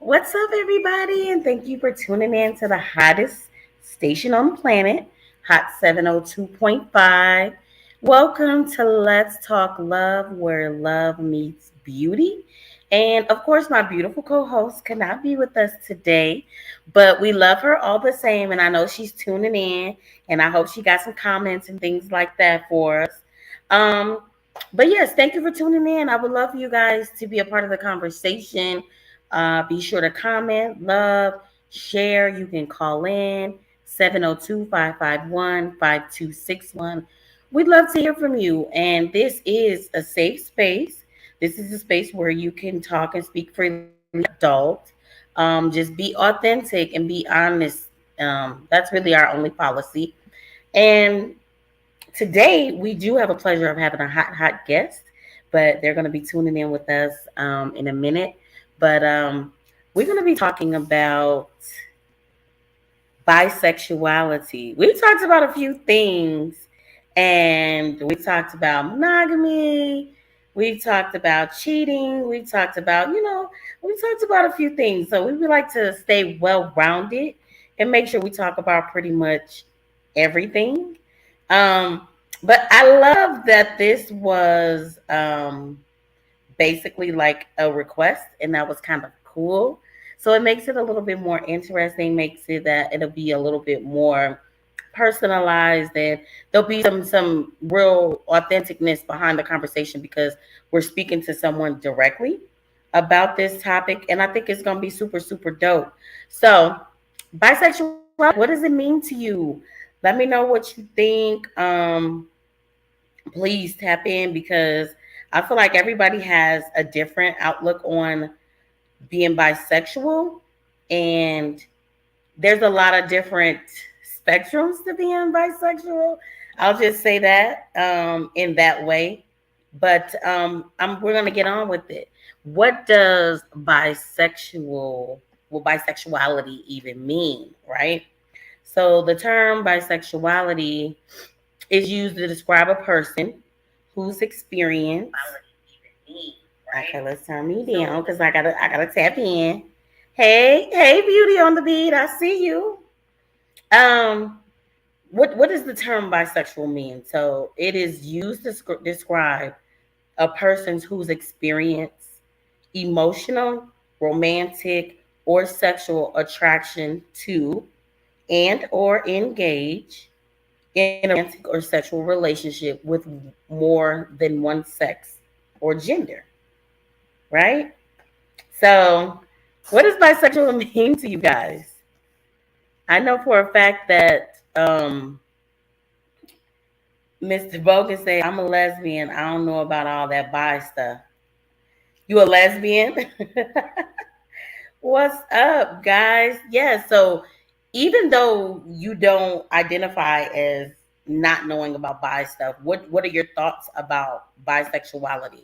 What's up, everybody? And thank you for tuning in to the hottest station on the planet, Hot 702.5. Welcome to Let's Talk Love, where love meets beauty. And of course, my beautiful co host cannot be with us today, but we love her all the same. And I know she's tuning in, and I hope she got some comments and things like that for us. Um, but yes, thank you for tuning in. I would love for you guys to be a part of the conversation. Be sure to comment, love, share. You can call in 702-551-5261. We'd love to hear from you. And this is a safe space. This is a space where you can talk and speak freely adult. Just be authentic and be honest. That's really our only policy. And today we do have a pleasure of having a hot guest, but they're going to be tuning in with us in a minute. But we're going to be talking about bisexuality. We talked about a few things, and we talked about monogamy. We talked about cheating. We talked about, we talked about a few things. So we would like to stay well rounded and make sure we talk about pretty much everything. Um, but I love that this was basically like a request, and that was kind of cool. So it makes it a little bit more interesting, makes it that it'll be a little bit more personalized, and there'll be some real authenticness behind the conversation because we're speaking to someone directly about this topic, and I think it's gonna be super dope. So, bisexuality, what does it mean to you? Let me know what you think. Please tap in because I feel like everybody has a different outlook on being bisexual, and there's a lot of different spectrums to being bisexual. I'll just say that in that way. But we're gonna get on with it. What does bisexuality even mean, right? So the term bisexuality is used to describe a person whose experience. Okay, let's turn me down because I gotta tap in. Hey, beauty on the beat. I see you. Um, what does the term bisexual mean? So it is used to describe a person's whose experience emotional, romantic, or sexual attraction to and or engage in a romantic or sexual relationship with more than one sex or gender, right? So, what does bisexual mean to you guys? I know for a fact that Mr. Bogan said, I'm a lesbian. I don't know about all that bi stuff. You a lesbian? What's up, guys? Yeah, so even though you don't identify as not knowing about bi stuff, what are your thoughts about bisexuality?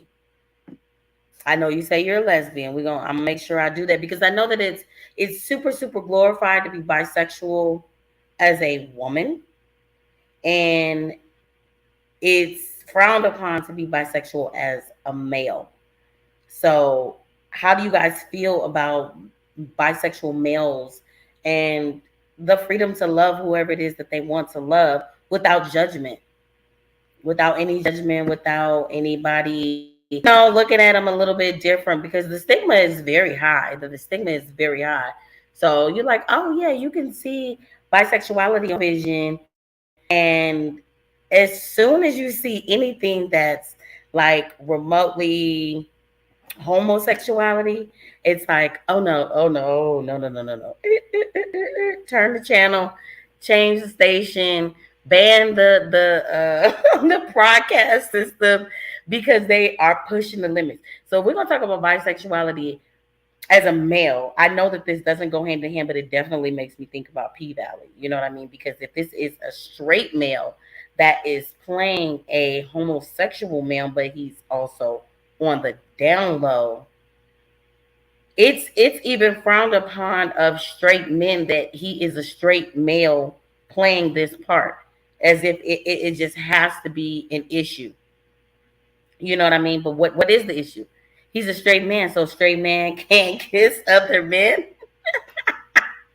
I know you say you're a lesbian. I'm gonna make sure I do that because I know that it's super glorified to be bisexual as a woman, and it's frowned upon to be bisexual as a male. So, how do you guys feel about bisexual males and the freedom to love whoever it is that they want to love without judgment, without any judgment, without anybody, looking at them a little bit different because the stigma is very high. The stigma is very high. So you're like, oh yeah, you can see bisexuality on vision, and as soon as you see anything that's like remotely homosexuality, it's like, oh no. Turn the channel, change the station, ban the the broadcast system because they are pushing the limits. So we're gonna talk about bisexuality as a male. I know that this doesn't go hand in hand, but it definitely makes me think about P Valley. You know what I mean? Because if this is a straight male that is playing a homosexual male, but he's also on the down low, it's even frowned upon of straight men that he is a straight male playing this part as if it just has to be an issue. You know what I mean? But what is the issue? He's a straight man, so straight man can't kiss other men.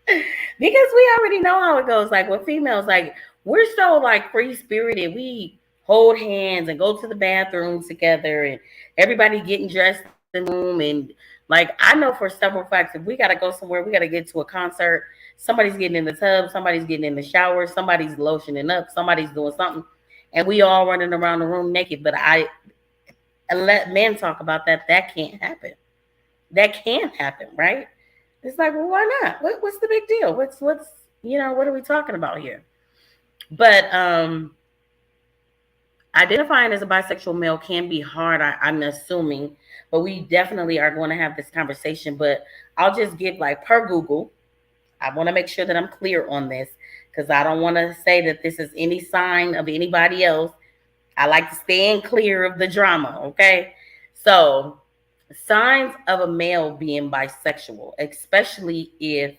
Because we already know how it goes. Like with females, like we're so like free spirited. We hold hands and go to the bathroom together, and everybody getting dressed in the room. And like I know for several facts, if we gotta go somewhere, we gotta get to a concert. Somebody's getting in the tub, somebody's getting in the shower, somebody's lotioning up, somebody's doing something, and we all running around the room naked. But I let men talk about that. That can't happen. That can happen, right? It's like, well, why not? What's the big deal? What's what are we talking about here? But identifying as a bisexual male can be hard. I'm assuming, but we definitely are going to have this conversation. But I'll just give like per Google. I want to make sure that I'm clear on this because I don't want to say that this is any sign of anybody else. I like to stay in clear of the drama. Okay, so signs of a male being bisexual, especially if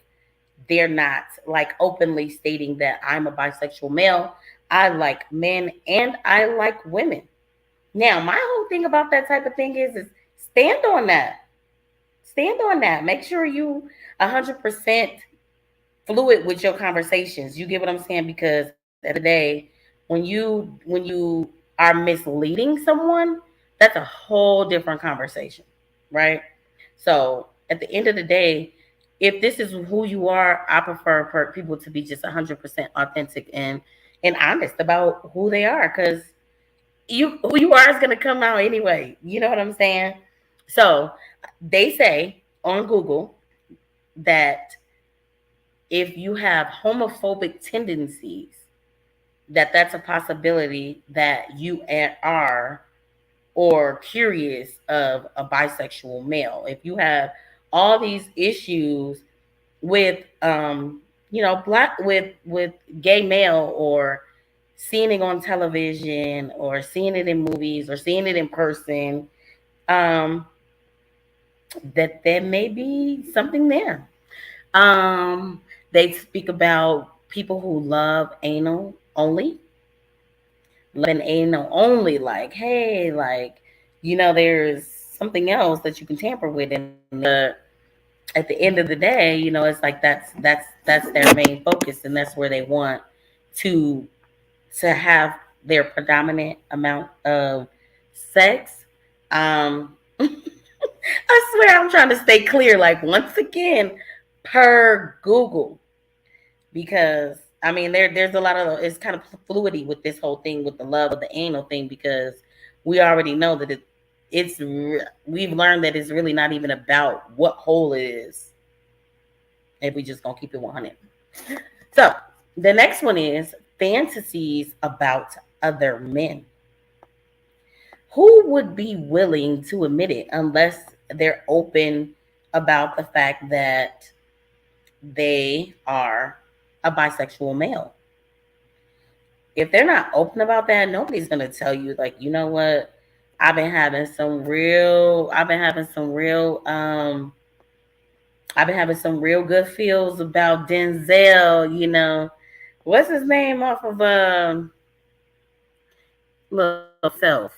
they're not like openly stating that I'm a bisexual male. I like men and I like women. Now, my whole thing about that type of thing is stand on that. Stand on that. Make sure you 100% fluid with your conversations. You get what I'm saying? Because at the end of the day, when you are misleading someone, that's a whole different conversation, right? So at the end of the day, if this is who you are, I prefer people to be just 100% authentic and honest about who they are, because you who you are is going to come out anyway. You know what I'm saying? So they say on Google that if you have homophobic tendencies, that's a possibility that you are or curious of a bisexual male. If you have all these issues with black with gay male, or seeing it on television or seeing it in movies or seeing it in person, um that there may be something there. They speak about people who love anal only, loving anal only, like, hey, like, there's something else that you can tamper with, and at the end of the day, it's like that's their main focus, and that's where they want to have their predominant amount of sex. I swear I'm trying to stay clear, like once again, per Google, because I mean there's a lot of it's kind of fluidity with this whole thing with the love of the anal thing, because we already know that we've learned that it's really not even about what hole it is, if we just gonna keep it 100. So the next one is fantasies about other men. Who would be willing to admit it unless they're open about the fact that they are a bisexual male? If they're not open about that, nobody's gonna tell you, like, you know what? I've been having some real I've been having some real good feels about Denzel, what's his name off of Little Self.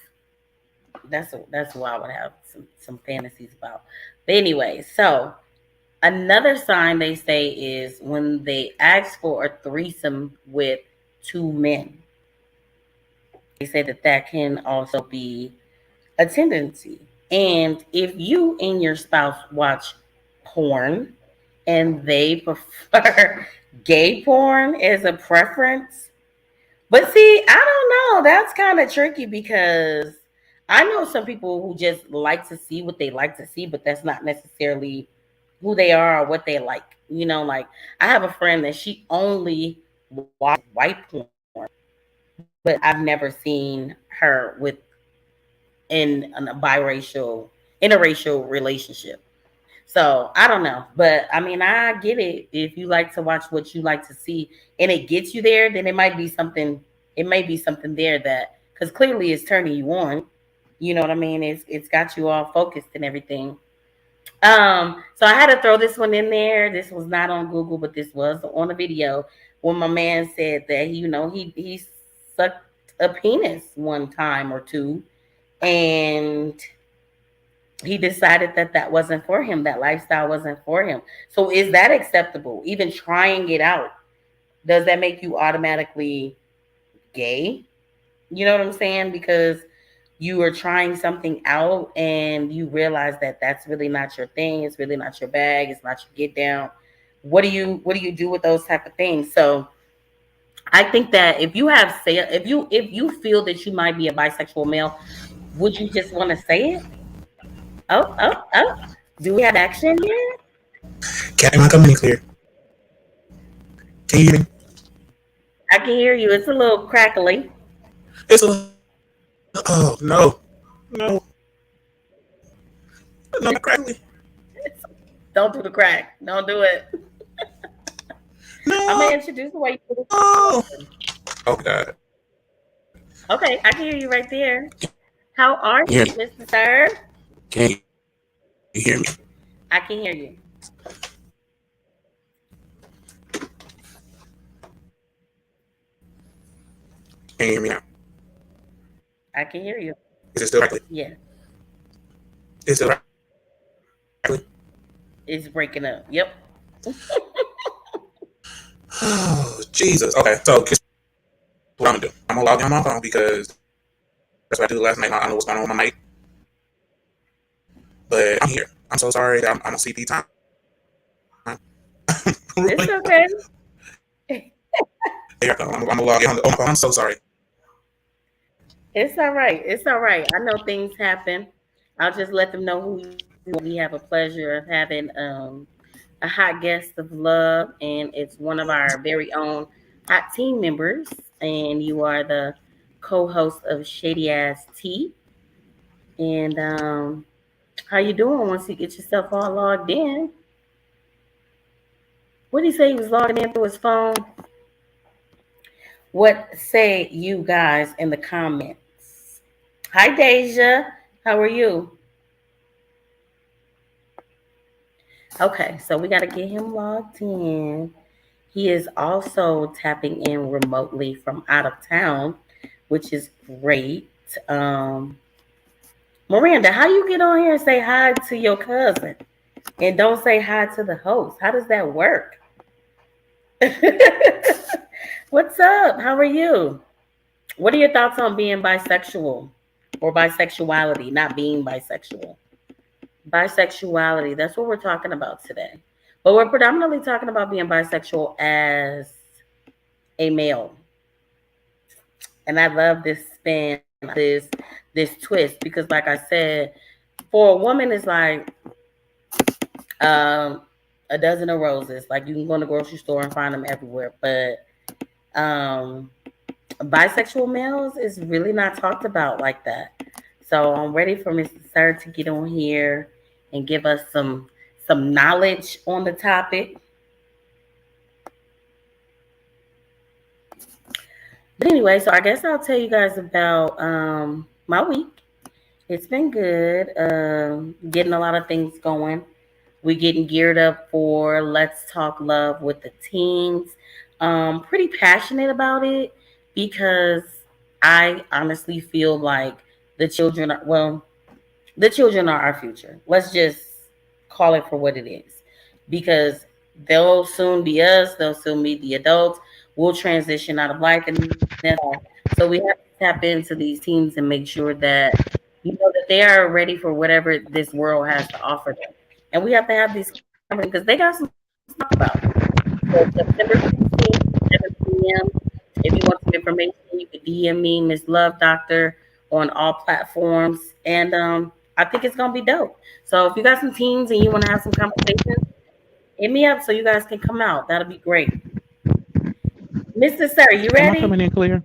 That's who I would have some fantasies about. But anyway, so another sign they say is when they ask for a threesome with two men. They say that can also be a tendency. And if you and your spouse watch porn and they prefer gay porn as a preference, but see, I don't know. That's kind of tricky, because I know some people who just like to see what they like to see, but that's not necessarily who they are or what they like. Like I have a friend that she only watches white porn, but I've never seen her in a biracial, interracial relationship. So I don't know, but I mean, I get it. If you like to watch what you like to see, and it gets you there, then it might be something. It may be something there that, because clearly it's turning you on. You know what I mean? It's got you all focused and everything. So I had to throw this one in there. This was not on Google, but this was on a video when my man said that he sucked a penis one time or two, and He decided that that wasn't for him, that lifestyle wasn't for him. So is that acceptable? Even trying it out, does that make you automatically gay? You know what I'm saying? Because you are trying something out and you realize that that's really not your thing. It's really not your bag. It's not your get down. What do you do with those type of things? So I think that if you feel that you might be a bisexual male, would you just want to say it? Oh, oh, oh. Do we have action here? Cat, am I coming in clear? Can you hear me? I can hear you. It's a little crackly. It's a oh no, no crackly. Don't do the crack. Don't do it. I'm No, gonna introduce the way you do oh this. God. Okay, I can hear you right there. How are Can you you, hear me? Mr. Sir? Can you hear me? I can hear you. Can you hear me now? I can hear you. Is it still crackly? Yeah, Is it still crackly? it's breaking up. Yep. Oh Jesus. Okay, so guess what I'm gonna do? I'm gonna log in on my phone because that's what I did last night. I don't know what's going on with my mic, but I'm here. I'm so sorry that I'm on CP time. It's Right. okay. Here I go. I'm gonna log in on my phone. I'm so sorry. It's all right. It's all right. I know things happen. I'll just let them know who you are. We have a pleasure of having a hot guest of love, and it's one of our very own hot team members. And you are the co-host of Shady Ass Tea. And how you doing once you get yourself all logged in? What did he say? He was logging in through his phone. What say you guys in the comments? Hi, Deja. How are you? Okay, so we got to get him logged in. He is also tapping in remotely from out of town, which is great. Um, Miranda, how you get on here and say hi to your cousin and don't say hi to the host? How does that work? What's up? How are you? What are your thoughts on being bisexual or bisexuality, not being bisexual? Bisexuality, that's what we're talking about today. But we're predominantly talking about being bisexual as a male. And I love this spin, this twist, because like I said, for a woman it's like um a dozen of roses. Like you can go in the grocery store and find them everywhere. But um bisexual males is really not talked about like that. So I'm ready for Mr. Sir to get on here and give us some knowledge on the topic. But anyway, so I guess I'll tell you guys about my week. It's been good. Getting a lot of things going. We getting geared up for Let's Talk Love with the teens. Pretty passionate about it because I honestly feel like the children are, well, the children are our future. Let's just call it for what it is. Because they'll soon be us, they'll soon be the adults. We'll transition out of life and that's all. So we have to tap into these teams and make sure that that they are ready for whatever this world has to offer them. And we have to have these conversations because they got some to talk about. So September 16th, 7 p.m. If you want some information, you can DM me, Miss Love Doctor, on all platforms. And I think it's gonna be dope. So if you got some teams and you want to have some conversations, hit me up so you guys can come out. That'll be great. Mr. Sir, you Am I coming ready? in clear?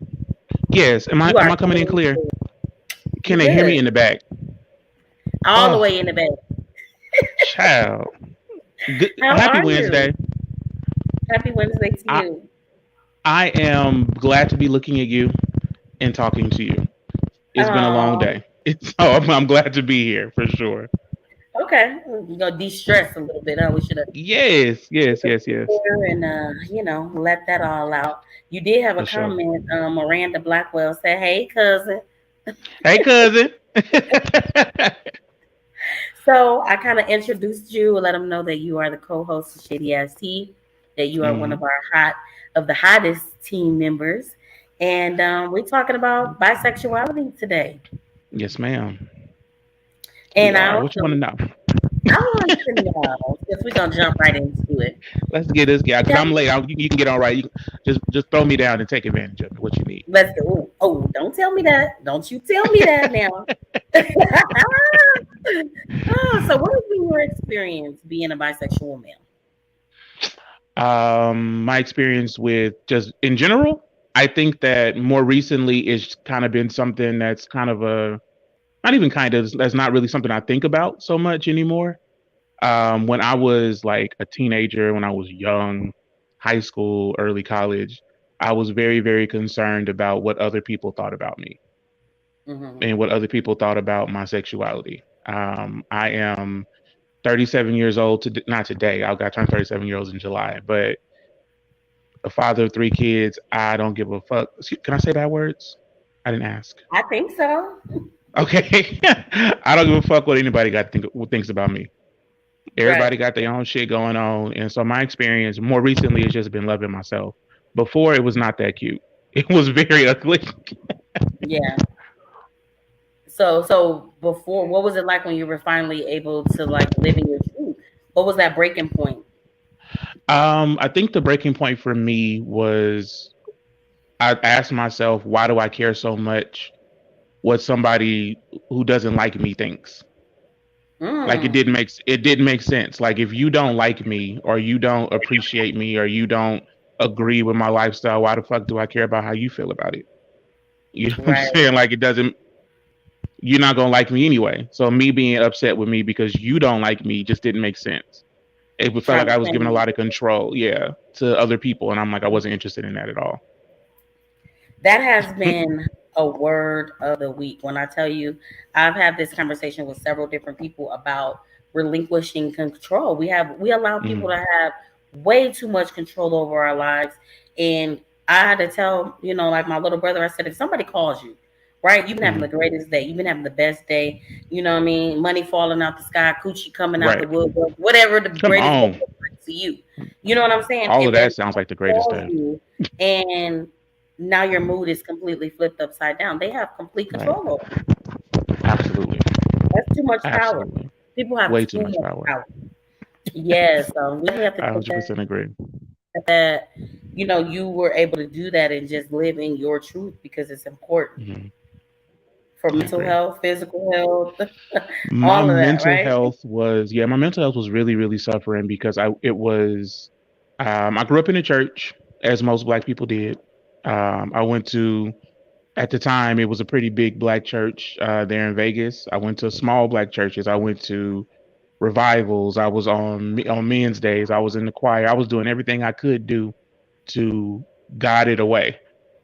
Yes. Am I You am are I coming in coming clear? in. You Can they hear me good. in the back? All the Oh, way in the bed. child. Good, How happy are Wednesday. you? Happy Wednesday to I you. I am glad to be looking at you and talking to you. It's been a long Oh, day. I'm glad to be here for sure. okay. You gonna de-stress a little bit, huh? We should have Yes, took yes, a yes, break yes, there and let that all out. You did have a for sure. comment. Miranda Blackwell said, "Hey, cousin." Hey, cousin. So I kind of introduced you, let them know that you are the co-host of Shady Ass Tea, that you are one Hmm. of our the hottest team members, and we're talking about bisexuality today. Yes, ma'am. We And I are. What you want to also know? I want to know, because we're gonna jump right into it. Let's get this guy because Yeah, I'm late. You can get on right. You can just throw me down and take advantage of it. What you need? let's go. Oh, oh, don't tell me that. Don't you tell me that now. So what has been your experience being a bisexual male? My experience with just in general, I think that more recently it's kind of been something that's kind of a not even kind of that's not really something I think about so much anymore. When I was like a teenager, when I was young, high school, early college, I was very, very concerned about what other people thought about me Hmm. and what other people thought about my sexuality. I am 37 years old. Not today. I got turned 37 years old in July, but a father of three kids. I don't give a fuck. Can I say bad words? I didn't ask. I think so. Okay. I don't give a fuck what anybody what thinks about me. Right. Everybody got their own shit going on. And so my experience more recently has just been loving myself. Before it was not that cute. It was very ugly. Yeah. So before, what was it like when you were finally able to like live in your truth? What was that breaking point? I think the breaking point for me was I asked myself, why do I care so much what somebody who doesn't like me thinks? Like Mm, it didn't make sense. Like if you don't like me or you don't appreciate me or you don't agree with my lifestyle, why the fuck do I care about how you feel about it? You know what I'm right. saying? Like it doesn't you're not gonna like me anyway. So me being upset with me because you don't like me just didn't make sense. It felt Trying like to I was claim giving a you. lot of control, yeah, to other people, and I'm like I wasn't interested in that at all. That has been a word of the week. When I tell you, I've had this conversation with several different people about relinquishing control. We allow people Mm, to have way too much control over our lives. And I had to tell, like my little brother, I said, if somebody calls you, right, you've been having the mm. greatest day, you've been having the best day, you know what I mean? Money falling out the sky, coochie coming out the Right. woodwork, whatever the Come greatest day on. looks like to you. You know what I'm saying? All of And then that sounds like the greatest calls day. you and now your mood is completely flipped upside down. They have complete Right. control over it. Absolutely. That's too much power. Absolutely. People have Way too too much much power. power. Yes, we have to I take 100% agree. that you were able to do that and just live in your truth because it's important Hmm. for I mental agree. health, physical health, My all of that, mental right? health was yeah, my mental health was really, really suffering because I grew up in a church as most black people did. I went to At the time, it was a pretty big black church there in Vegas. I went to small black churches. I went to revivals. I was on men's days. I was in the choir. I was doing everything I could do to guide it away.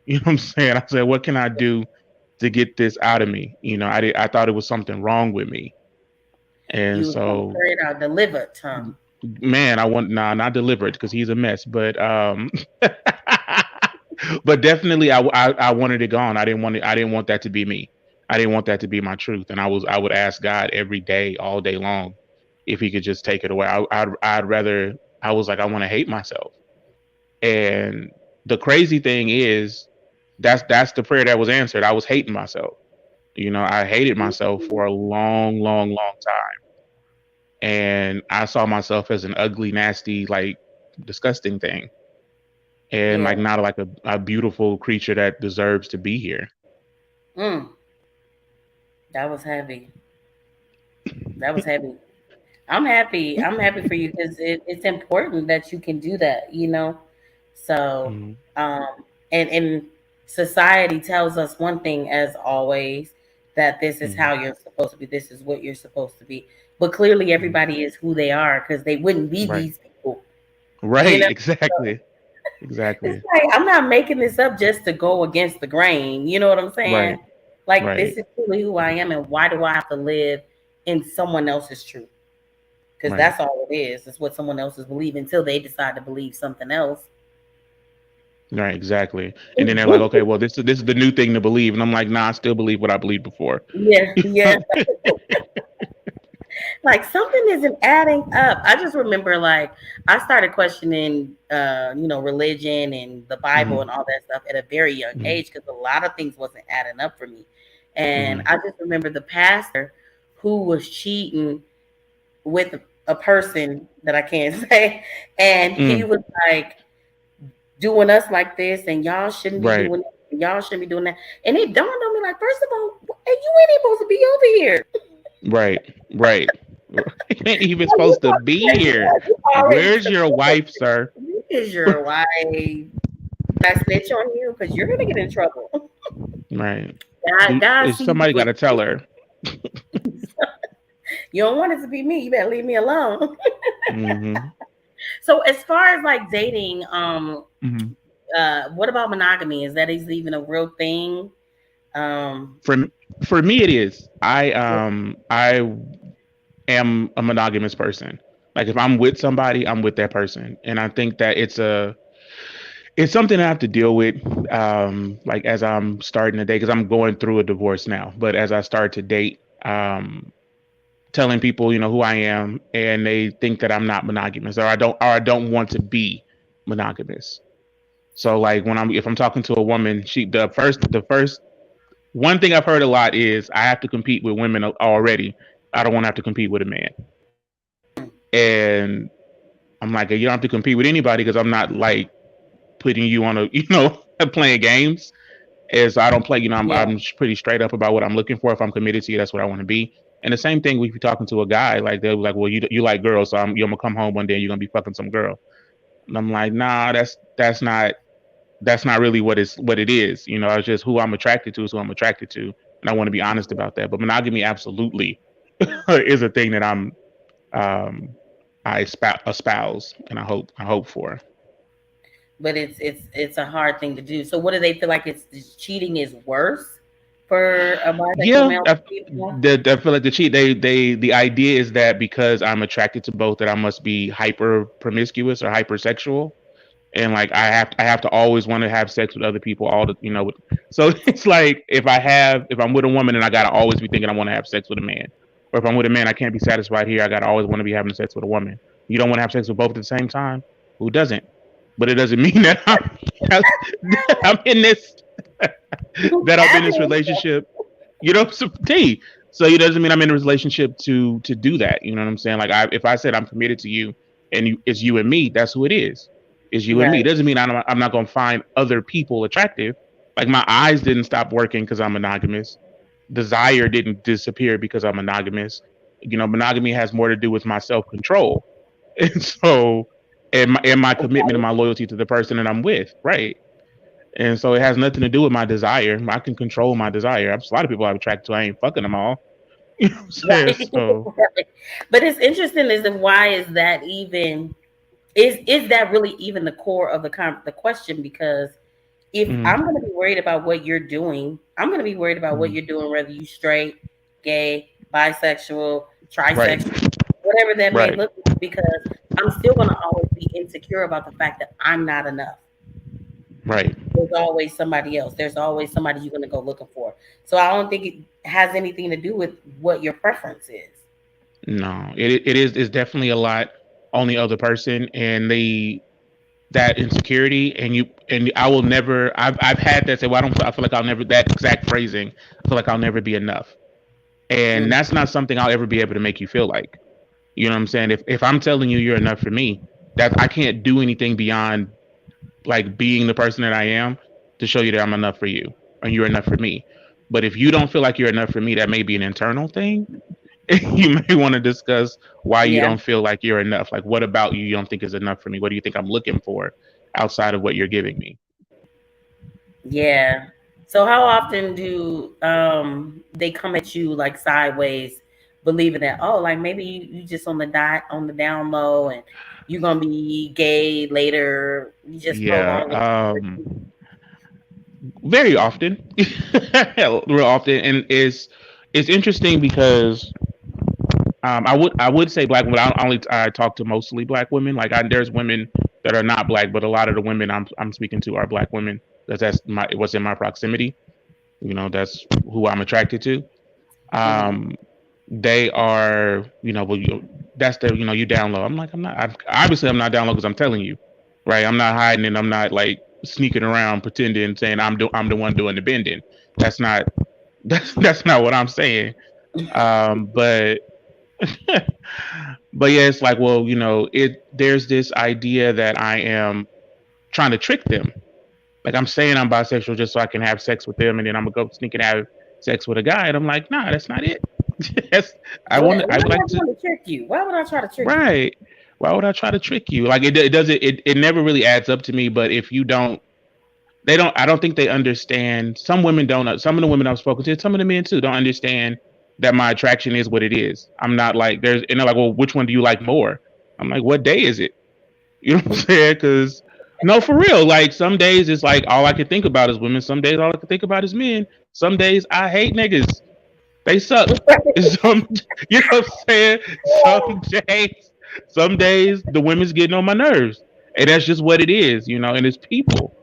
You know what I'm saying? I said, what can I do to get this out of me? I thought it was something wrong with me, and You was gonna so pray it out, delivered, huh? man, I want nah, not deliberate because he's a mess, but but definitely I wanted it gone. I didn't want that to be me. I didn't want that to be my truth, and I would ask God every day, all day long, if He could just take it away. I'd rather I was like I want to hate myself, and the crazy thing is that's the prayer that was answered. I was hating myself. I hated myself for a long, long, long time, and I saw myself as an ugly, nasty, like disgusting thing, and like Yeah. not like a beautiful creature that deserves to be here. Mm, that was heavy. That was heavy. I'm happy. I'm happy for you because it's important that you can do that. So, Mhm. um, and society tells us one thing as always, that this is Mhm. how you're supposed to be. This is what you're supposed to be. But clearly, Mhm. everybody is who they are because they wouldn't be Right. these people. You Right. know, Exactly. it's Exactly. like I'm not making this up just to go against the grain. You know what I'm saying? Right. Like this Right. is truly who I am, and why do I have to live in someone else's truth? Because Right. that's all it is. It's what someone else is believing until they decide to believe something else. Right. Exactly. And then they're like, okay, well, this is the new thing to believe, and I'm like, nah, I still believe what I believed before. Yeah, yeah. Like something isn't adding up. I just remember like I started questioning religion and the Bible Hmm. and all that stuff at a very young Hmm. age because a lot of things wasn't adding up for me. And Hmm. I just remember the pastor who was cheating with a person that I can't say, and he Mm. was like doing us like this, and y'all shouldn't be Right. doing it, and y'all shouldn't be doing that. And it dawned on me like, first of all, hey, you ain't even supposed to be over here. Right. Right. You ain't even Well, you supposed to be here. you already Where's your committed. wife, sir? Is your wife? Did I snitch on you? Because you're gonna get in trouble. Right. God Is sees somebody got what to tell her? you don't want it to be me. You better leave me alone. Hmm. So as far as like dating, Hmm. what about monogamy? Is even a real thing? Um, For for me, it is. I am a monogamous person. Like if I'm with somebody, I'm with that person, and I think that it's something I have to deal with. Like as I'm starting to date, because I'm going through a divorce now. But as I start to date, telling people, who I am, and they think that I'm not monogamous, or I don't want to be monogamous. So like if I'm talking to a woman, the first one thing I've heard a lot is I have to compete with women already. I don't want to have to compete with a man. And I'm like, you don't have to compete with anybody because I'm not like putting you on a, playing games. And so I don't play, yeah, I'm pretty straight up about what I'm looking for. If I'm committed to you, that's what I want to be. And the same thing if you're talking to a guy, like they'll be like, well, you like girls, so you're gonna come home one day and you're gonna be fucking some girl. And I'm like, nah, that's not really what it is. It's just who I'm attracted to is who I'm attracted to, and I want to be honest about that. But monogamy absolutely is a thing that um, espouse, and I hope for. but it's a hard thing to do. So what do they feel like? It's cheating is worse for a bisexual Yeah, male I, than female? I feel like the cheat. The idea is that because I'm attracted to both, that I must be hyper promiscuous or hypersexual, and like I have to always want to have sex with other people all the so it's like if I'm with a woman and I gotta always be thinking I want to have sex with a man, or if I'm with a man I can't be satisfied here, I gotta always want to be having sex with a woman. You don't want to have sex with both at the same time. Who doesn't? But it doesn't mean that that I'm in this Who's that I'm in this happening? relationship. So T. So it doesn't mean I'm in a relationship to do that. You know what I'm saying? Like if I said I'm committed to you and it's you and me, that's who it is. It's you and me. It Right. doesn't mean I'm not going to find other people attractive. Like my eyes didn't stop working because I'm monogamous. Desire didn't disappear because I'm monogamous. Monogamy has more to do with my self control, and so and my commitment and my loyalty to the person that I'm with, right? And so it has nothing to do with my desire. I can control my desire. A lot of people I'm attracted to, I ain't fucking them all. You know what I'm saying? Right. So Right. But it's interesting is that why is that even is that really even the core of the question? Because if mm, I'm going to be worried about what you're doing, I'm going to be worried about what mm, you're doing, whether you straight, gay, bisexual, right, trisexual, whatever that may right, look like, because I'm still going to always be insecure about the fact that I'm not enough. right. There's always somebody else. There's always somebody you're going to go looking for. So I don't think it has anything to do with what your preference is. No, it is it's definitely a lot on the other person and that insecurity and I will never I've had that say, well, I feel like I'll never that exact phrasing. I feel like I'll never be enough. And Mm. that's not something I'll ever be able to make you feel like. You know what I'm saying? If I'm telling you you're enough for me, that I can't do anything beyond like being the person that I am to show you that I'm enough for you and you're enough for me. But if you don't feel like you're enough for me, that may be an internal thing. You may want to discuss why you Yeah. don't feel like you're enough. Like, what about you don't think is enough for me? What do you think I'm looking for outside of what you're giving me? Yeah. So how often do they come at you like sideways, believing that like maybe you just on the down low and you're gonna be gay later. You just Yeah, prolong it. very often, real often, and it's interesting because I would say black women. I talk to mostly black women. Like there's women that are not black, but a lot of the women I'm speaking to are black women. That's what's in my proximity. That's who I'm attracted to. Hmm. Um, they are, well, that's the, you down low. I'm like, obviously I'm not down low because I'm telling you, right? I'm not hiding and I'm not like sneaking around pretending saying I'm the one doing the bending. That's not that's not what I'm saying. But but yeah, it's like, well, there's this idea that I am trying to trick them. Like I'm saying I'm bisexual just so I can have sex with them, and then I'm gonna go sneak and have sex with a guy, and I'm like, nah, that's not it. That's, Why I would would like I to. try to trick you? Why would I try to trick you? Right. Why would I try to trick you? Like it doesn't. It never really adds up to me. But if you don't, they don't. I don't think they understand. Some women don't. Some of the women I've spoken to, some of the men too, don't understand that my attraction is what it is. I'm not like there's. And they're like, well, which one do you like more? I'm like, what day is it? You know what I'm saying? Because no, for real. Like some days it's like all I can think about is women. Some days all I can think about is men. Some days I hate niggas. They suck. Some, you know what I'm saying? Some days the women's getting on my nerves, and that's just what it is, And it's people,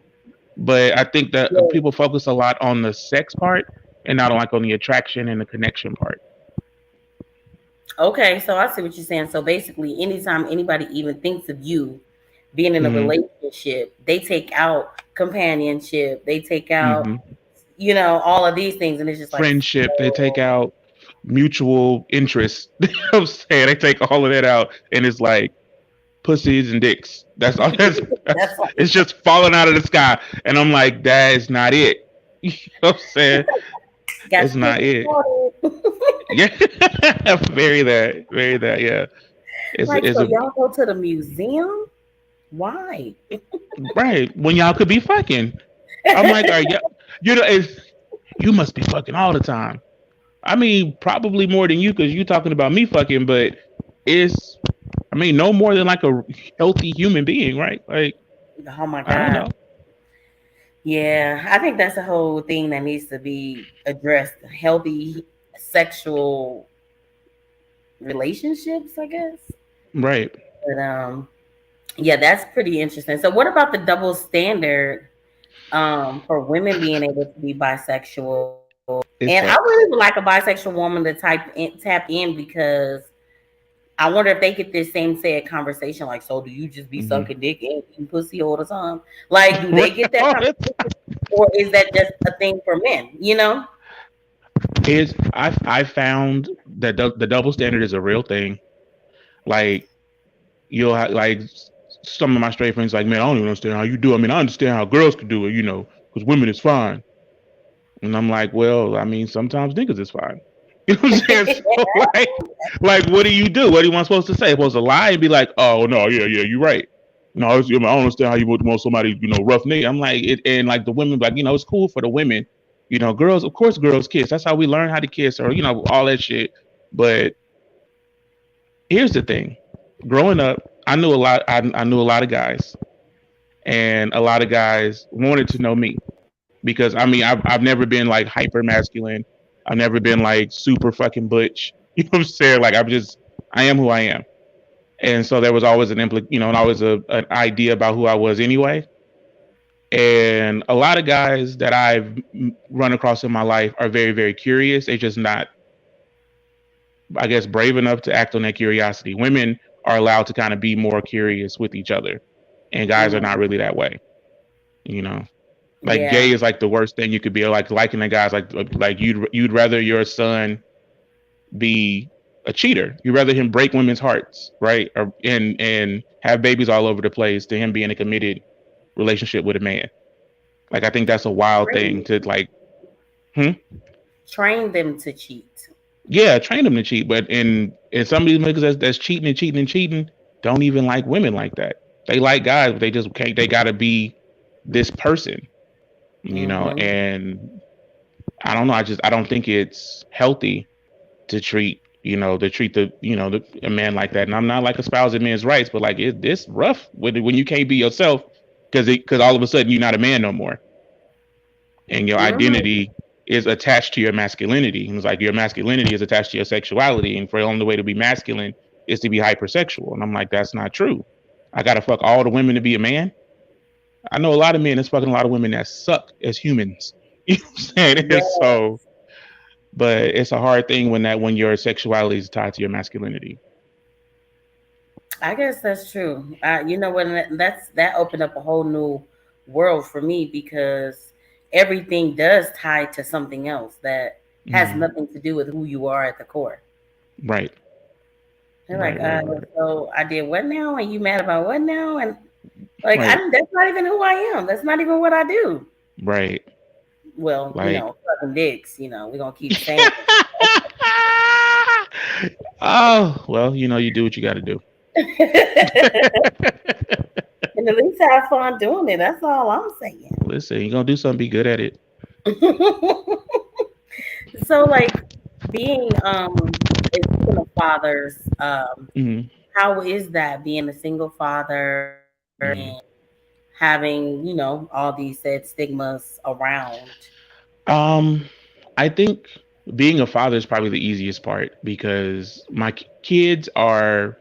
but I think that Yeah. people focus a lot on the sex part and not like on the attraction and the connection part. Okay, so I see what you're saying. So basically, anytime anybody even thinks of you being in a Hmm. relationship, they take out companionship, they take out, Hmm. all of these things, and it's just like, Friendship. They take oh, out mutual interest. You know what I'm saying? They take all of that out, and it's like pussies and dicks. That's all. that's like, It's just falling out of the sky, and I'm like, that is not it. You know what I'm saying? got It's your not cookies it. started. Yeah, very that. Yeah, Like, it's so a y'all go to the museum? Why? right when y'all could be fucking. I'm like, are you? It's you must be fucking all the time. I mean, probably more than you because you talking about me fucking, but it's, I mean, no more than like a healthy human being, right? Like, Oh my I don't God. know. Yeah, I think that's a whole thing that needs to be addressed. Healthy sexual relationships, I guess. Right. But yeah, that's pretty interesting. So what about the double standard for women being able to be bisexual? And It I really sucks. would like a bisexual woman to tap in because I wonder if they get this same said conversation like, so do you just be Hmm. sucking dick and eating pussy all the time? Like, do they Right. get that conversation, or is that just a thing for men? Is I found that the double standard is a real thing. Like you'll have like some of my straight friends like, man, I don't even understand how you do. I mean, I understand how girls can do it, because women is fine. And I'm like, well, I mean, sometimes niggas is fine. You know what I'm saying? So like, what do you do? What am I supposed to say? Supposed to lie and be like, oh no, yeah, you're right. No, I don't understand how you would want somebody, rough nigga. I'm like, and like the women, like, it's cool for the women, girls. Of course, girls kiss. That's how we learn how to kiss, or all that shit. But here's the thing: growing up, I knew a lot. I knew a lot of guys, and a lot of guys wanted to know me because I mean I've never been like hyper masculine. I've never been like super fucking butch. You know what I'm saying? Like I am who I am, and so there was always and always an idea about who I was anyway. And a lot of guys that I've run across in my life are very very curious. They're just not, I guess, brave enough to act on that curiosity. Women are allowed to kind of be more curious with each other, and guys are not Mhm. really that way. You know, like Yeah. gay is like the worst thing you could be, like liking the guys, like you'd rather your son be a cheater. You'd rather him break women's hearts, right? Or and have babies all over the place to him being in a committed relationship with a man. Like I think that's a wild thing Train, to like. Hmm? train them to cheat. Yeah, train them to cheat, but in some of these niggas that's cheating and cheating and cheating don't even like women like that. They like guys, but they just can't. They got to be this person, Hmm. and I don't know. I don't think it's healthy to treat a man like that. And I'm not like espousing men's rights, but like it's rough when you can't be yourself because all of a sudden you're not a man no more, and your Hmm. identity is attached to your masculinity. And it's like your masculinity is attached to your sexuality, and for the only way to be masculine is to be hypersexual. And I'm like, that's not true. I gotta fuck all the women to be a man. I know a lot of men that's fucking a lot of women that suck as humans. You know what I'm saying? Yeah. So but it's a hard thing when your sexuality is tied to your masculinity. I guess that's true. You know what? That opened up a whole new world for me because everything does tie to something else that has Hmm. nothing to do with who you are at the core. Right, They're like, right, right, right, so I did what now? And you mad about what now? And like, right, that's not even who I am. That's not even what I do. right. Well, Like, sucking dicks. We're gonna keep saying oh well, you do what you got to do. it. And at least have fun doing it. That's all I'm saying. Listen, you're gonna do something, be good at it. So, like, being speaking of fathers, Hmm. how is that being a single father and Hmm. having all these said stigmas around? Um, I think being a father is probably the easiest part because my kids are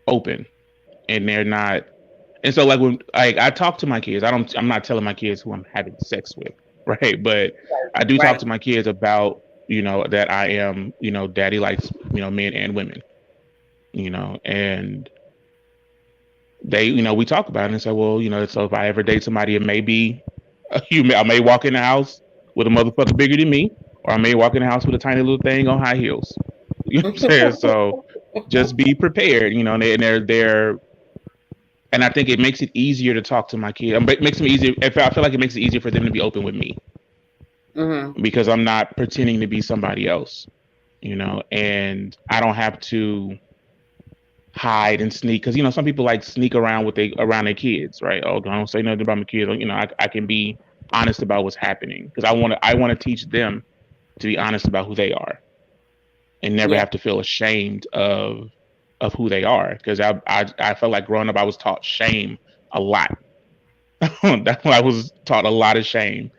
open and they're not. And so, like when like I talk to my kids, I'm not telling my kids who I'm having sex with, right? But I do talk Right. to my kids about that I am daddy likes men and women, and they we talk about it and say, well, so if I ever date somebody, it may be I may walk in the house with a motherfucker bigger than me, or I may walk in the house with a tiny little thing on high heels. You know what I'm saying? So just be prepared, and and I think it makes it easier to talk to my kid. It makes them easier. I feel like it makes it easier for them to be open with me Hmm. because I'm not pretending to be somebody else, and I don't have to hide and sneak because some people like sneak around around their kids, right? Oh, don't say nothing about my kids. I can be honest about what's happening because I want to teach them to be honest about who they are and never Yeah. have to feel ashamed of who they are because I felt like growing up I was taught shame a lot. That's why I was taught a lot of shame,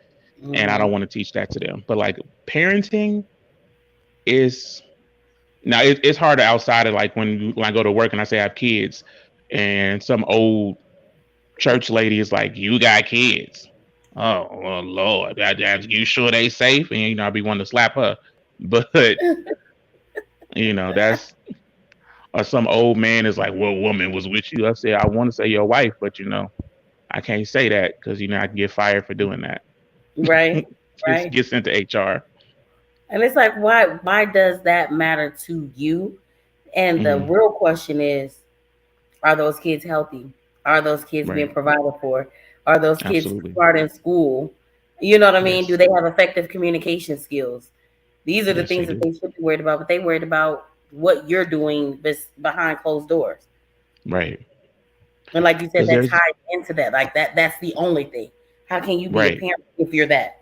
and I Hmm. don't want to teach that to them. But like parenting is now it's harder outside of like when I go to work and I say I have kids, and some old church lady is like, "You got kids." Oh well, Lord, you sure they safe? And I'll be wanting to slap her, but that's or some old man is like, "What woman was with you?" I say, "I want to say your wife, but I can't say that because I can get fired for doing that. Right. Right. Get sent to HR." And it's like, why does that matter to you? And the Hmm. real question is, are those kids healthy? Are those kids being Right. provided for? Are those kids Absolutely. smart in school? You know what I mean? Do Yes. they have effective communication skills? These are the Yes, they things that do. they should be worried about, but they worried about what you're doing behind closed doors. Right. And like you said, Because that there's ties into that. Like that's the only thing. How can you be a right, parent if you're that?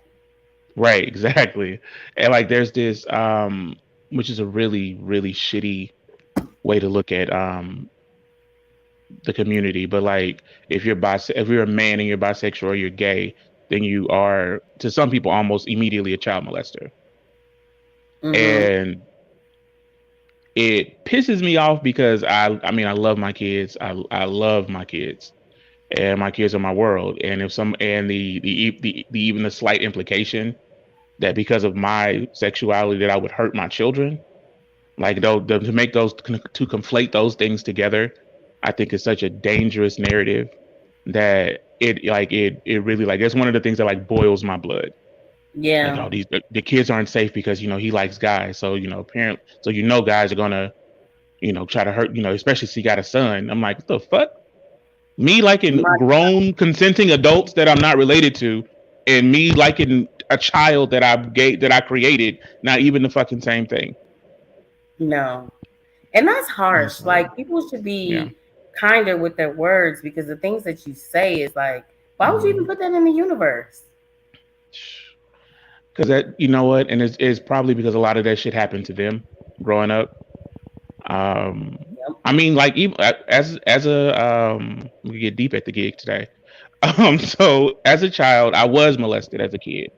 right, exactly. And like there's this which is a really, really shitty way to look at the community. But like if you're a man and you're bisexual or you're gay, then you are to some people almost immediately a child molester. Mm-hmm. And it pisses me off because I mean I love my kids. I love my kids. And my kids are my world. And if some and the even the slight implication that because of my sexuality that I would hurt my children, like though to make to conflate those things together, I think is such a dangerous narrative that it really like it's one of the things that like boils my blood. Like, Yeah. oh, the kids aren't safe because he likes guys, so apparently, so guys are gonna try to hurt, especially if he got a son. I'm like, what the fuck? Me liking My, grown consenting adults that I'm not related to, and me liking a child that I created, not even the fucking same thing. no. And that's And harsh. so Like people should yeah. be kinder with their words because the things that you say is like, why would you even Mm-hmm. put that in the universe? Because that you know what, and it's probably because a lot of that shit happened to them growing up. Um, Yep. I mean, like even as a we get deep at the gig today. So as a child, I was molested as a kid.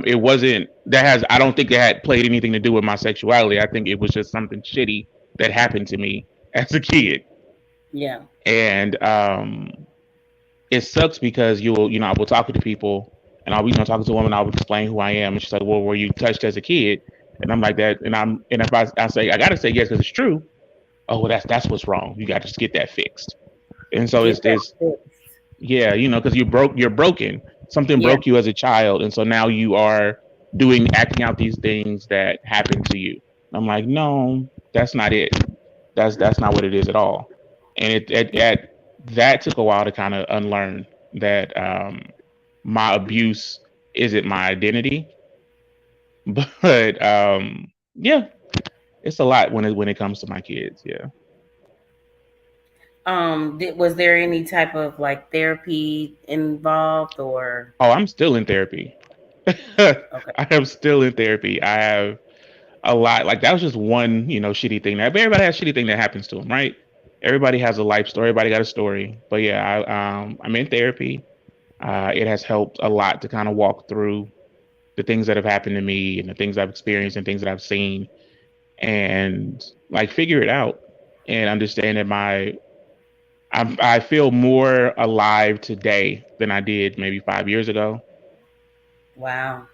It wasn't that has I don't think it had played anything to do with my sexuality. I think it was just something shitty that happened to me as a kid, Yeah. and it sucks because I will talk to people. and I'll be talking to a woman, I'll explain who I am, and she's like, "Well, were you touched as a kid?" And I'm like that, and if I say I gotta say yes because it's true. Oh, well, that's what's wrong. You got to just get that fixed. And so Get that it's fixed. yeah, because you're broken. Something Yeah. broke you as a child, and so now you are acting out these things that happened to you. I'm like, no, that's not it. That's not what it is at all. And that took a while to kind of unlearn that my abuse isn't my identity. But yeah, it's a lot when it comes to my kids. Yeah. Was there any type of like therapy involved or Oh, I'm still in therapy. I okay. am still in therapy. I have a lot. Like that was just one, shitty thing. That everybody has shitty thing that happens to them, right? Everybody has a life story. Everybody got a story. But yeah, I'm in therapy. It has helped a lot to kind of walk through the things that have happened to me and the things I've experienced and things that I've seen, and like figure it out and understand that I feel more alive today than I did maybe 5 years ago. Wow.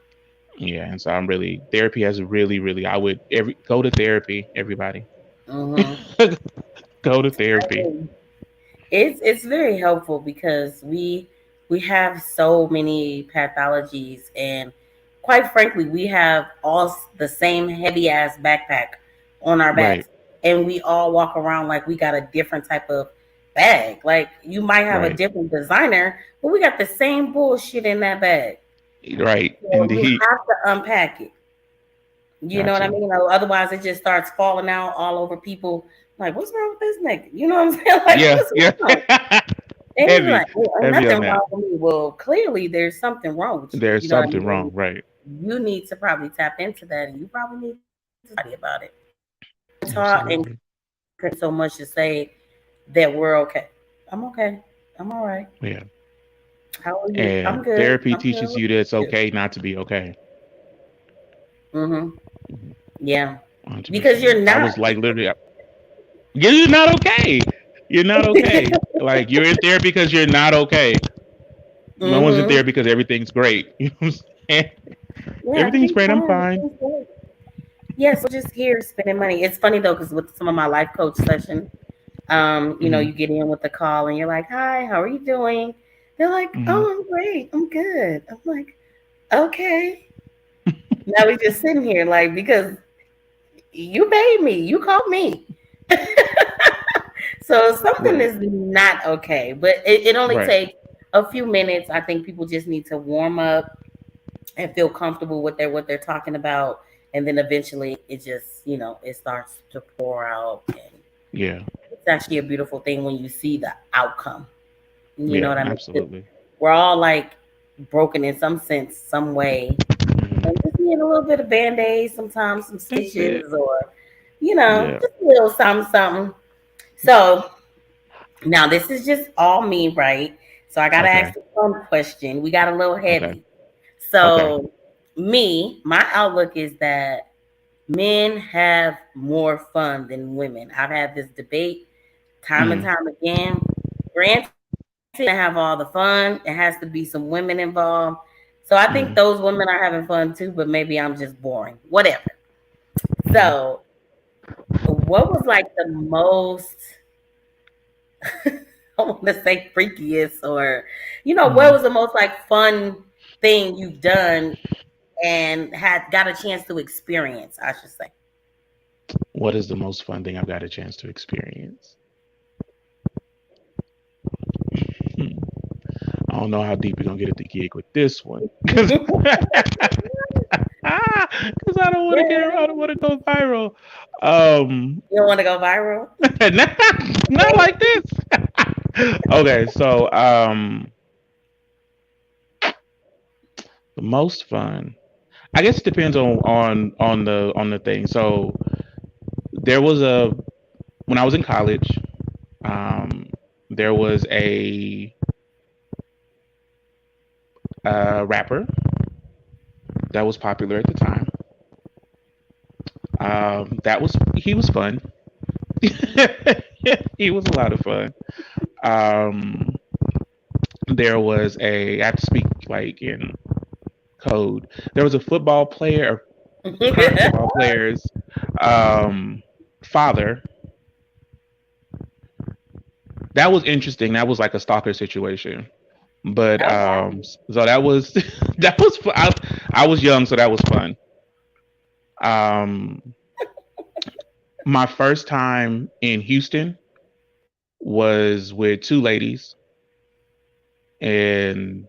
Yeah, and so I'm really therapy has really, really. I would every go to therapy. Everybody, Mm-hmm. go to therapy. It's very helpful because we have so many pathologies, and quite frankly we have the same heavy ass backpack on our Right, backs, and we all walk around like we got a different type of bag. Like you might have a right, different designer, but we got the same bullshit in that bag. right. So you Indeed, have to unpack it. You know got what I to. mean? Otherwise, it just starts falling out all over people. Like, what's wrong with this nigga? You know what I'm saying? Like, Yeah, what's yeah. wrong? And he's Heavy, like, well, ain't heavy on nothing that. wrong with me. Well, clearly there's something wrong with you. There's You know what I something mean? wrong. Right. You need to probably tap into that, and you probably need to talk to somebody about it. Talk and Absolutely. so much to say that we're okay. I'm okay. I'm all right. Yeah. How are you? I'm And good. therapy I'm good. teaches What you that it's you? okay not to be okay. Mm-hmm. Yeah. Because 100%. you're I not. was like literally, you're not okay. You're not okay. Like you're in therapy because you're not okay. No one's in Mm-hmm. therapy because everything's great. You know what I'm saying? Yeah, Everything's everything's great. I'm fine. fine. Everything's good. Yes, we're just here spending money. It's funny though, because with some of my life coach sessions, Hmm. you get in with the call and you're like, "Hi, how are you doing?" They're like, Hmm. "Oh, I'm great. I'm good." I'm like, "Okay." Now we just sitting here like because you paid me, you called me, so something Right. is not okay. But it only Right. takes a few minutes. I think people just need to warm up and feel comfortable with what they're talking about, and then eventually it just it starts to pour out, and Yeah. it's actually a beautiful thing when you see the outcome. You know Yeah. what I mean? 'Cause Absolutely. we're all like broken in some sense, some way, Hmm. and just need a little bit of band-aid, sometimes some That's it. stitches, or Yeah. just a little something, something. So now this is just all me, right? So I gotta Okay. ask a fun question. We got a little Okay. heavy. Okay. So my outlook is that men have more fun than women. I've had this debate time and Hmm. time again. Granted, to have all the fun, it has to be some women involved. So I think Hmm. those women are having fun too, but maybe I'm just boring. Whatever. Hmm. So, what was like the most, I want to say freakiest, or, what Hmm. was the most like fun thing you've done and had got a chance to experience, I should say. What is the most fun thing I've got a chance to experience? Hmm. I don't know how deep we're gonna get at the gig with this one, because I don't want to get I don't Yeah. want to go viral. Um, You don't want to go viral? not, not like this. Okay, so the most fun. I guess it depends on the thing. So there was a when I was in college, um, there was a rapper that was popular at the time. That was he was fun. He was a lot of fun. Um, there was a I have to speak like in. code. There was a football player, current football player's father. That was interesting. That was like a stalker situation. But Oh, wow. so that was that was I was young, so that was fun. Um, my first time in Houston was with two ladies, and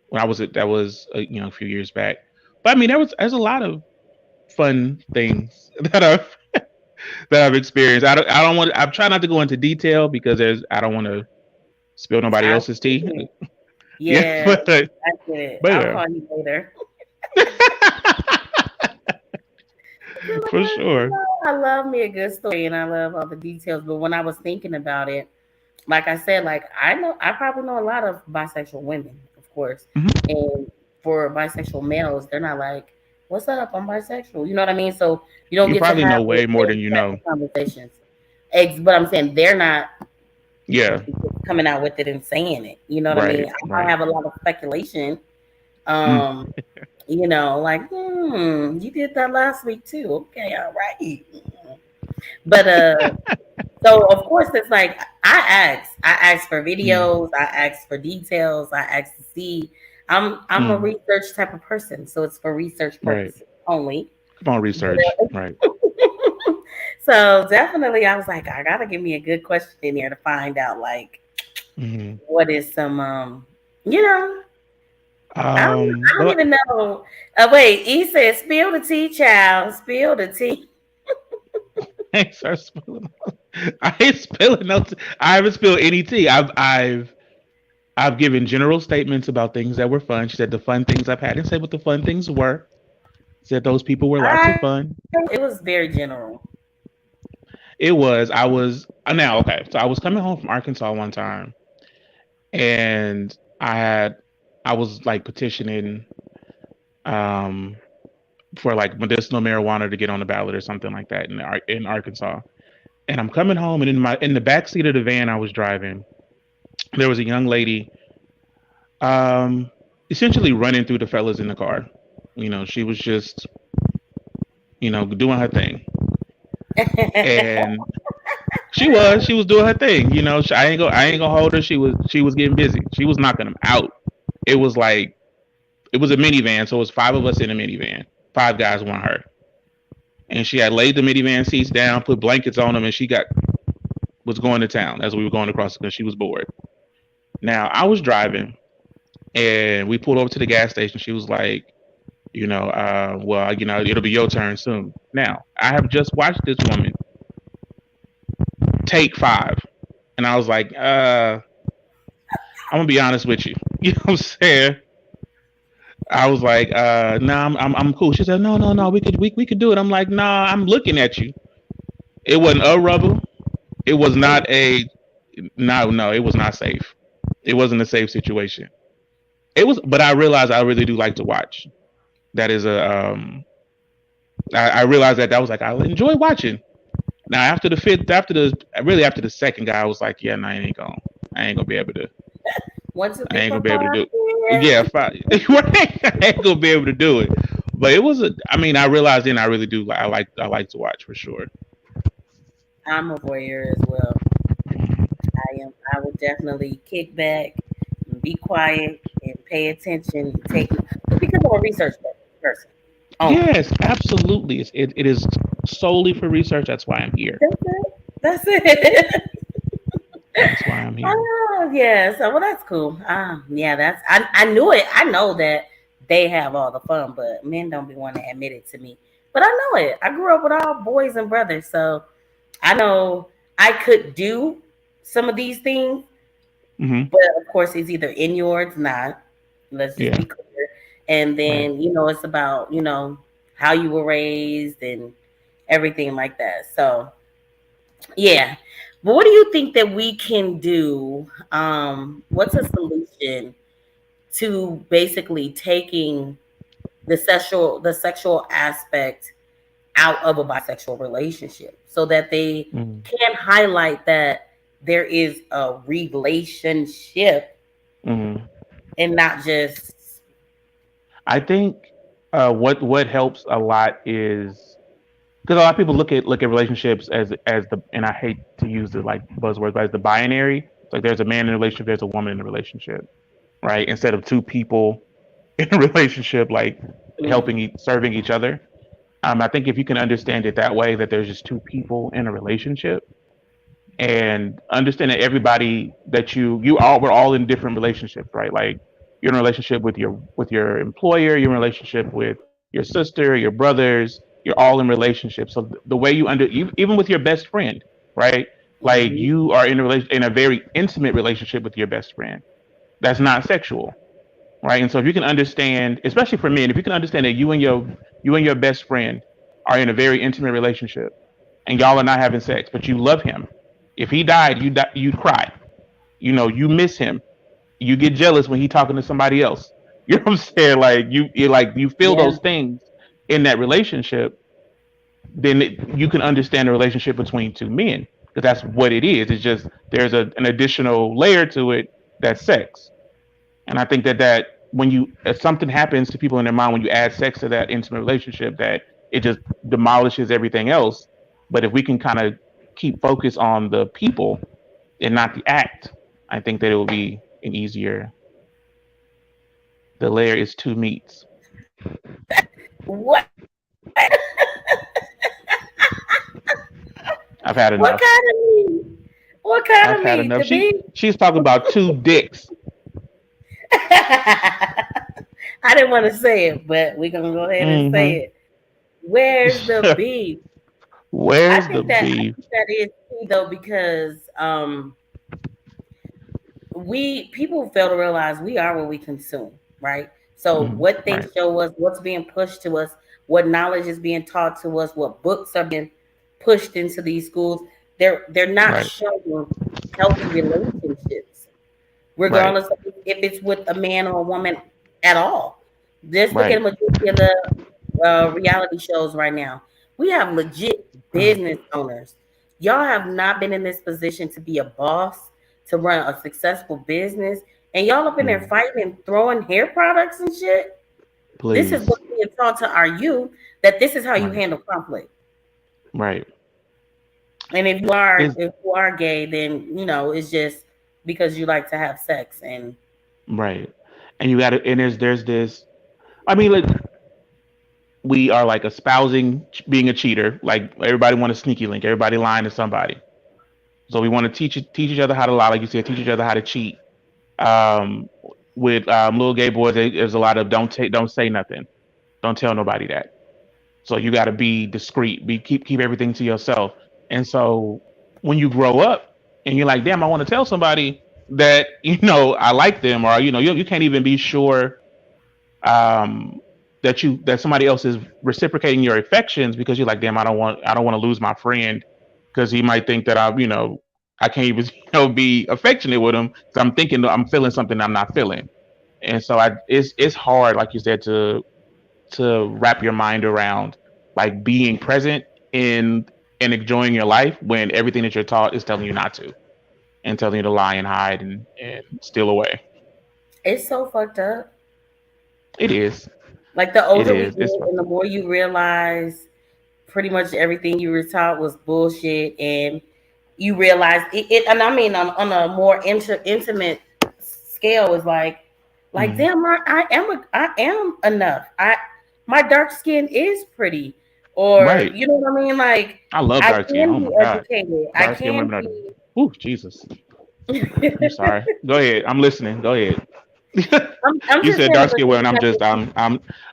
when I was at that was a few years back. But I mean, there's a lot of fun things that I've experienced. I don't want I'm trying not to go into detail because there's I don't want to spill nobody I else's tea. get it. Yeah, Yeah, but I get it. but I'll yeah, call you later. for sure. I love me a good story and I love all the details. But when I was thinking about it, like I said, like I probably know a lot of bisexual women, of course. Hmm. And for bisexual males, they're not like, "What's up? I'm bisexual." You know what I mean? So you don't You get to probably have know those way more same than you type know. of conversations. But I'm saying they're not Yeah. coming out with it and saying it. You know what I mean? Right. I might Right. have a lot of speculation. Mm. Um, like, you did that last week too. Okay, all right. But so of course it's like I ask for Mm. videos, I ask for details, I ask to see. I'm a Mm. research type of person, so it's for research Right. purposes only. Come on, research. Right. So definitely I was like, I gotta give me a good question in here to find out like Hmm. what is some you know, I don't But even know. Wait, he said spill the tea, child. Spill the tea. I ain't start spilling. I ain't spilling no. I haven't spilled any tea. I've given general statements about things that were fun. She said the fun things I've had and said what the fun things were. Said those people were lots of I fun. it was very general. It was. I was now okay. So I was coming home from Arkansas one time, and I was like petitioning um for like medicinal marijuana to get on the ballot or something like that in Arkansas. And I'm coming home, and in the back seat of the van I was driving, there was a young lady, um, essentially running through the fellas in the car. She was just doing her thing, and she was doing her thing. I ain't gonna hold her. She was getting busy. She was knocking them out. It was like it was a minivan, so it was five of us in a minivan. Five guys, one her, and she had laid the minivan seats down, put blankets on them, and she got was going to town as we were going across because she was bored. Now I was driving, and we pulled over to the gas station. She was like, well, it'll be your turn soon. Now I have just watched this woman take five, and I was like, I'm gonna be honest with you. You know what I'm saying? I was like, nah, I'm cool. She said, no, no, no, we could do it. I'm like, nah, I'm looking at you. It wasn't a rubber. It was not a no, no. It was not safe. It wasn't a safe situation. It was, but I realized I really do like to watch. That is I realized that was like I enjoy watching. Now after the fifth, after the second guy, I was like, yeah, no, I ain't gonna be able to, One, two, I three, ain't gonna four, be able to do five. it. Yeah, five, right? I ain't gonna be able to do it. But it was I mean, I realized then I really do. I like to watch for sure. I'm a voyeur as well. I am. I would definitely kick back and be quiet and pay attention. Take because I'm a research person only. Yes, absolutely. It is solely for research. That's why I'm here. That's it. That's it. That's why I'm here. Oh yeah. So well, that's cool. Yeah, that's. I knew it. I know that they have all the fun, but men don't be wanting to admit it to me. But I know it. I grew up with all boys and brothers, so I know I could do some of these things. Hmm. But of course, it's either in you or it's not. Let's just Yeah. be clear. And Right. then, it's about, how you were raised and everything like that. So, yeah. But what do you think that we can do? What's a solution to basically taking the sexual aspect out of a bisexual relationship so that they Mm-hmm. can highlight that there is a relationship Mm-hmm. and not just I think what helps a lot is because a lot of people look at relationships as the, and I hate to use the like buzzwords, but as the binary. It's like there's a man in a relationship, there's a woman in a relationship, right? Instead of two people in a relationship like Mm, serving each other. I think if you can understand it that way, that there's just two people in a relationship, and understand that everybody that you all we're all in different relationships, right? Like you're in a relationship with your employer, you're in a relationship with your sister, your brothers, you're all in relationships. So the way even with your best friend, right? Like mhm, you are in a very intimate relationship with your best friend. That's not sexual, right? And so if you can understand, especially for men, if you can understand that you and your best friend are in a very intimate relationship, and y'all are not having sex, but you love him. If he died, you'd cry. You know, you miss him. You get jealous when he talking to somebody else. You know what I'm saying? Like you feel yeah, those things in that relationship. Then you can understand the relationship between two men because that's what it is. It's just there's an additional layer to it that's sex. And I think that when you if something happens to people in their mind when you add sex to that intimate relationship, that it just demolishes everything else. But if we can kind of keep focus on the people and not the act, I think that it will be an easier. The layer is two meats. what I've had what enough. kind of meat? What kind I've of had meat enough. to be? She's talking about two dicks. I didn't want to say it, but we're gonna go ahead and say Hmm. it. Where's the beef? Where's the I beef? think that is key though because we people fail to realize we are what we consume, right? So Mhm. what they Right. show us, what's being pushed to us, what knowledge is being taught to us, what books are being pushed into these schools, they're not Right. showing healthy relationships, Right. regardless of if it's with a man or a woman at all. Just look at Right. the majority of the reality shows right now. We have legit business owners. Y'all have not been in this position to be a boss, to run a successful business, and y'all up in there Mhm. fighting and throwing hair products and shit. This is Please. what's being taught to our youth, that this is how you Right. handle conflict. Right. And Is if you are gay, then it's just because you like to have sex and right. And you got to. And there's this. I mean, like we are like espousing being a cheater. Like everybody want a sneaky link. Everybody lying to somebody. So we want to teach each other how to lie, like you said, teach each other how to cheat. Um, with little gay boys, there's a lot of don't say nothing, don't tell nobody that. So you got to be discreet, keep everything to yourself. And so when you grow up and you're like, damn, I want to tell somebody that I like them, or you can't even be sure um, that somebody else is reciprocating your affections because you're like, damn, I don't want to lose my friend because he might think that I can't even be affectionate with him because I'm thinking I'm feeling something I'm not feeling, and so it's hard, like you said, to wrap your mind around like being present in and enjoying your life when everything that you're taught is telling you not to and telling you to lie and hide and steal away. it's so fucked up. It is. Like the It older we is. get It's and fucked the up. more you realize pretty much everything you were taught was bullshit, and you realize it and I mean on a more intimate scale is like Mhm. damn, I am enough. My dark skin is pretty, or Right. you know what I mean, like I love I dark skin. can Oh be my god, educated, I dark skinned can women are the. be Ooh, Jesus. I'm sorry. Go ahead. I'm listening. Go ahead. I'm You just said saying dark because skin women. you I'm have just. to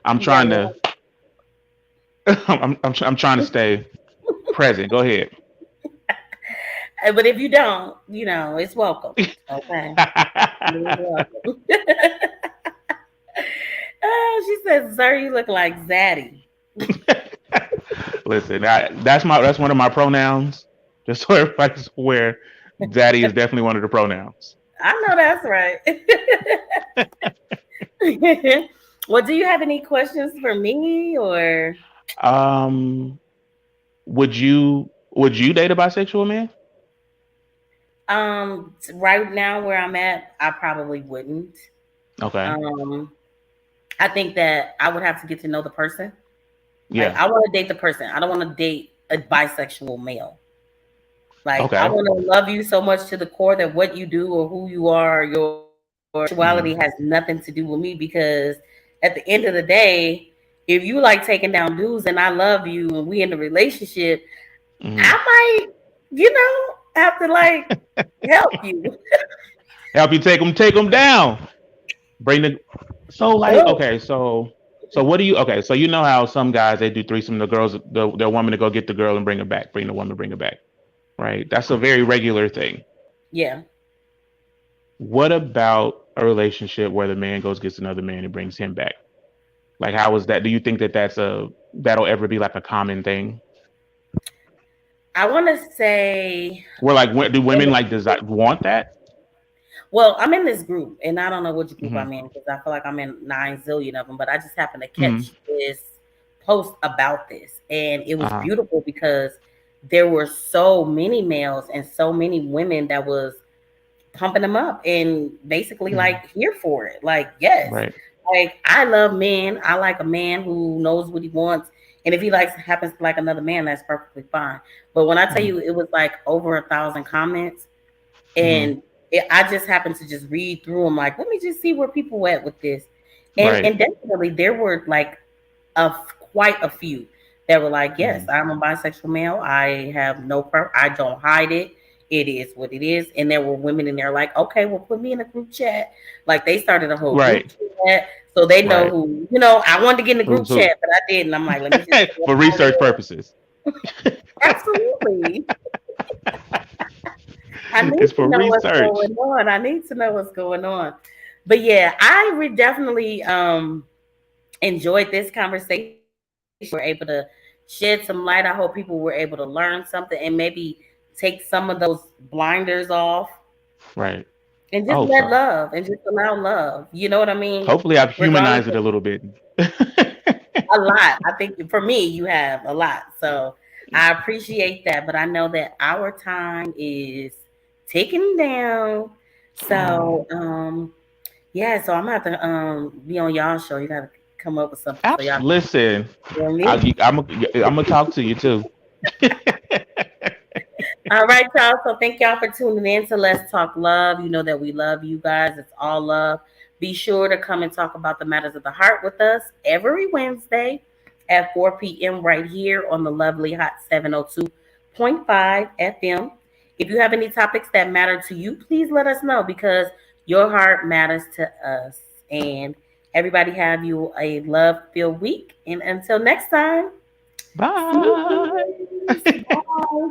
I'm yeah, trying to. I'm trying to stay present. Go ahead. but if you don't, it's welcome. Okay. You're welcome. Oh, she says, "Sir, you look like Zaddy." Listen, that's one of my pronouns. Just so everybody's aware, daddy is definitely one of the pronouns. I know that's right. Well, do you have any questions for me or Um, would you date a bisexual man? right now where I'm at, I probably wouldn't. Okay. Um I think that I would have to get to know the person. Like Yeah. I want to date the person. I don't want to date a bisexual male. Like I Okay. want to love you so much to the core that what you do or who you are, your Mm-hmm. sexuality has nothing to do with me because at the end of the day, if you like taking down dudes and I love you and we in a relationship, Mm-hmm. I might, have to like help you. Help you take them down. Bring the so like Oh, okay so what do you okay so you know how some guys they do threesome the girls the woman to go get the girl and bring her back bring the woman bring her back right that's a very regular thing. yeah. What about a relationship where the man goes gets another man and brings him back? Like how is that? Do you think that that'll ever be like a common thing? I want to say, Where like do in women the, like want that? well, I'm in this group, and I don't know which group Hmm. I'm in because I feel like I'm in 9 zillion of them. But I just happened to Hmm. catch this post about this, and it was Uh-huh. beautiful because there were so many males and so many women that was pumping them up and basically Hmm. like here for it. Like, yes, Right. like I love men. I like a man who knows what he wants. And if he likes happens to like another man, that's perfectly fine. But when I tell Hmm. you it was like over 1,000 comments, Hmm. and I just happened to just read through them, like, let me just see where people went with this. Right. And definitely there were like quite a few that were like, yes, Hmm. I'm a bisexual male. I have no I don't hide it. It is what it is. And there were women in there like, okay, well, put me in a group chat. Like they started a whole group Right. chat so they know Right. who, I wanted to get in the group So chat, but I didn't. I'm like, let me just see what's for out research there. purposes. Absolutely. I need It's to for know what's research. going on. I need to know what's going on. But yeah, I would definitely enjoyed this conversation. We're able to shed some light. I hope people were able to learn something and maybe take some of those blinders off Right. and I just hope let so. love and just allow love. You know what I mean? Hopefully, I've Regardless humanized it of a little bit. a lot. I think for me, you have a lot. So I appreciate that. But I know that our time is ticking down. Oh, So yeah, so I'm gonna have to be on y'all show. You gotta come up with something so y'all can listen, hear me. I'm gonna talk to you too. All right, y'all. So thank y'all for tuning in to Let's Talk Love. You know that we love you guys. It's all love. Be sure to come and talk about the matters of the heart with us every Wednesday at 4 p.m. right here on the lovely Hot 702.5 FM. If you have any topics that matter to you, please let us know because your heart matters to us. And everybody have you a love-filled week. And until next time, see you Bye. soon. Bye.